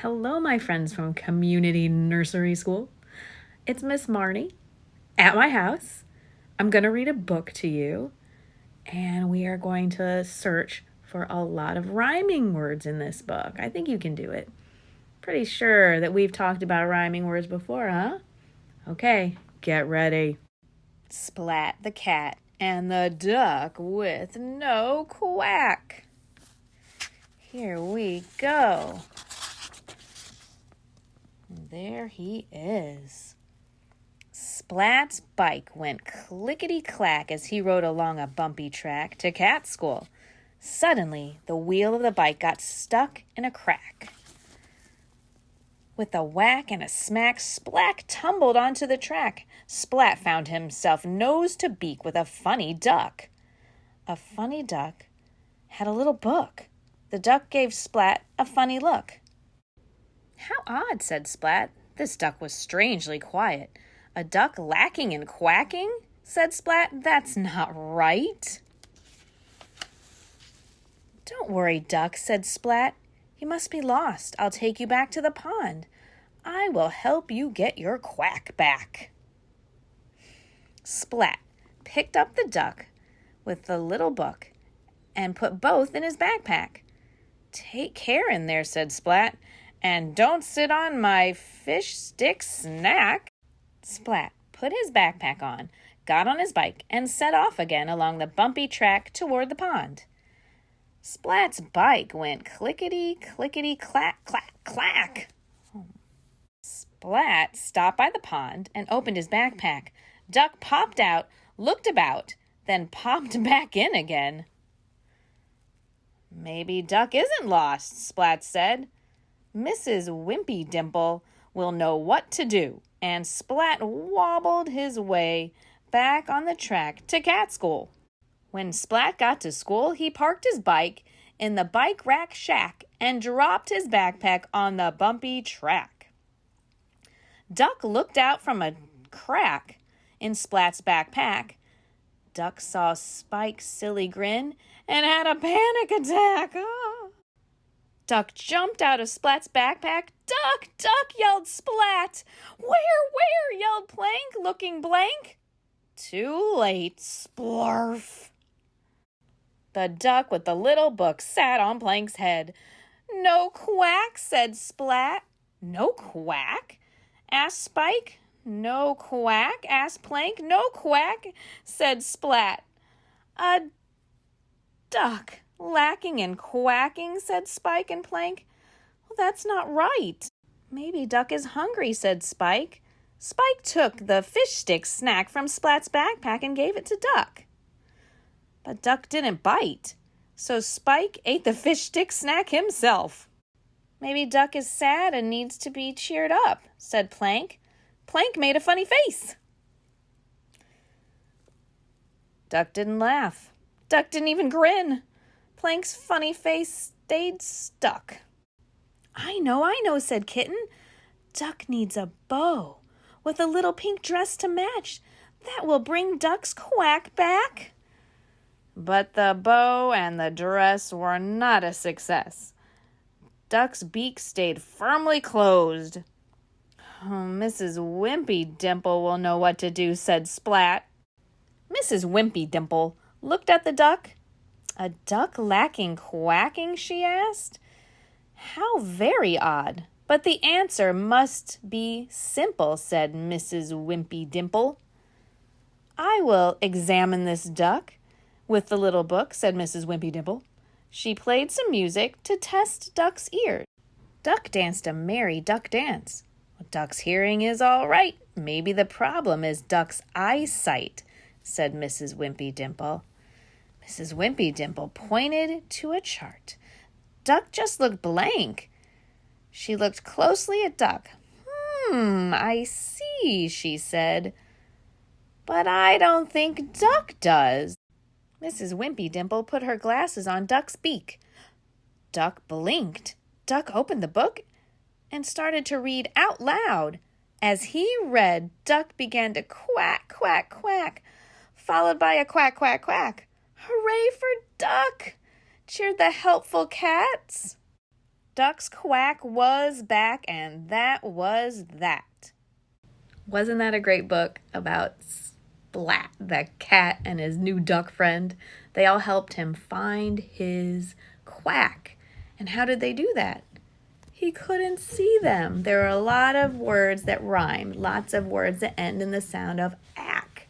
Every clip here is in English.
Hello, my friends from Community Nursery School. It's Miss Marnie at my house. I'm going to read a book to you, and we are going to search for a lot of rhyming words in this book. I think you can do it. Pretty sure that we've talked about rhyming words before, huh? Okay, get ready. Splat the cat and the duck with no quack. Here we go. There he is. Splat's bike went clickety-clack as he rode along a bumpy track to cat school. Suddenly, the wheel of the bike got stuck in a crack. With a whack and a smack, Splat tumbled onto the track. Splat found himself nose to beak with a funny duck. A funny duck had a little book. The duck gave Splat a funny look. "How odd," said Splat. This duck was strangely quiet. "A duck lacking in quacking?" said Splat. "That's not right." "Don't worry, duck," said Splat. "You must be lost. I'll take you back to the pond. I will help you get your quack back." Splat picked up the duck with the little book and put both in his backpack. "Take care in there," said Splat, "and don't sit on my fish stick snack." Splat put his backpack on, got on his bike, and set off again along the bumpy track toward the pond. Splat's bike went clickety-clack, clack, clack. Splat stopped by the pond and opened his backpack. Duck popped out, looked about, then popped back in again. "Maybe Duck isn't lost," Splat said. "Mrs. Wimpy Dimple will know what to do," and Splat wobbled his way back on the track to cat school. When Splat got to school, he parked his bike in the bike rack shack and dropped his backpack on the bumpy track. Duck looked out from a crack in Splat's backpack. Duck saw Spike's silly grin and had a panic attack. Ah. Duck jumped out of Splat's backpack. "Duck, Duck," yelled Splat. Where, yelled Plank, looking blank. Too late, splurf. The duck with the little book sat on Plank's head. "No quack," said Splat. "No quack?" asked Spike. "No quack?" asked Plank. "No quack," said Splat. "A duck lacking in quacking," said Spike and Plank. "Well, that's not right." "Maybe Duck is hungry," said Spike. Spike took the fish stick snack from Splat's backpack and gave it to Duck. But Duck didn't bite, so Spike ate the fish stick snack himself. "Maybe Duck is sad and needs to be cheered up," said Plank. Plank made a funny face. Duck didn't laugh. Duck didn't even grin. Plank's funny face stayed stuck. I know," said Kitten. "Duck needs a bow with a little pink dress to match. That will bring Duck's quack back." But the bow and the dress were not a success. Duck's beak stayed firmly closed. "Oh, Mrs. Wimpy Dimple will know what to do," said Splat. Mrs. Wimpy Dimple looked at the duck. "A duck lacking quacking?" she asked. "How very odd. But the answer must be simple," said Mrs. Wimpy Dimple. "I will examine this duck with the little book," said Mrs. Wimpy Dimple. She played some music to test Duck's ears. Duck danced a merry duck dance. "Duck's hearing is all right. Maybe the problem is Duck's eyesight," said Mrs. Wimpy Dimple. Mrs. Wimpy Dimple pointed to a chart. Duck just looked blank. She looked closely at Duck. I see," she said. "But I don't think Duck does." Mrs. Wimpy Dimple put her glasses on Duck's beak. Duck blinked. Duck opened the book and started to read out loud. As he read, Duck began to quack, quack, quack, followed by a quack, quack, quack. "Hooray for Duck!" cheered the helpful cats. Duck's quack was back, and that was that. Wasn't that a great book about Splat, the cat, and his new duck friend? They all helped him find his quack. And how did they do that? He couldn't see them. There are a lot of words that rhyme, lots of words that end in the sound of ack,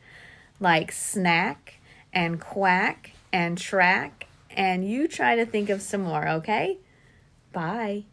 like snack and quack and track. And you try to think of some more, okay? Bye.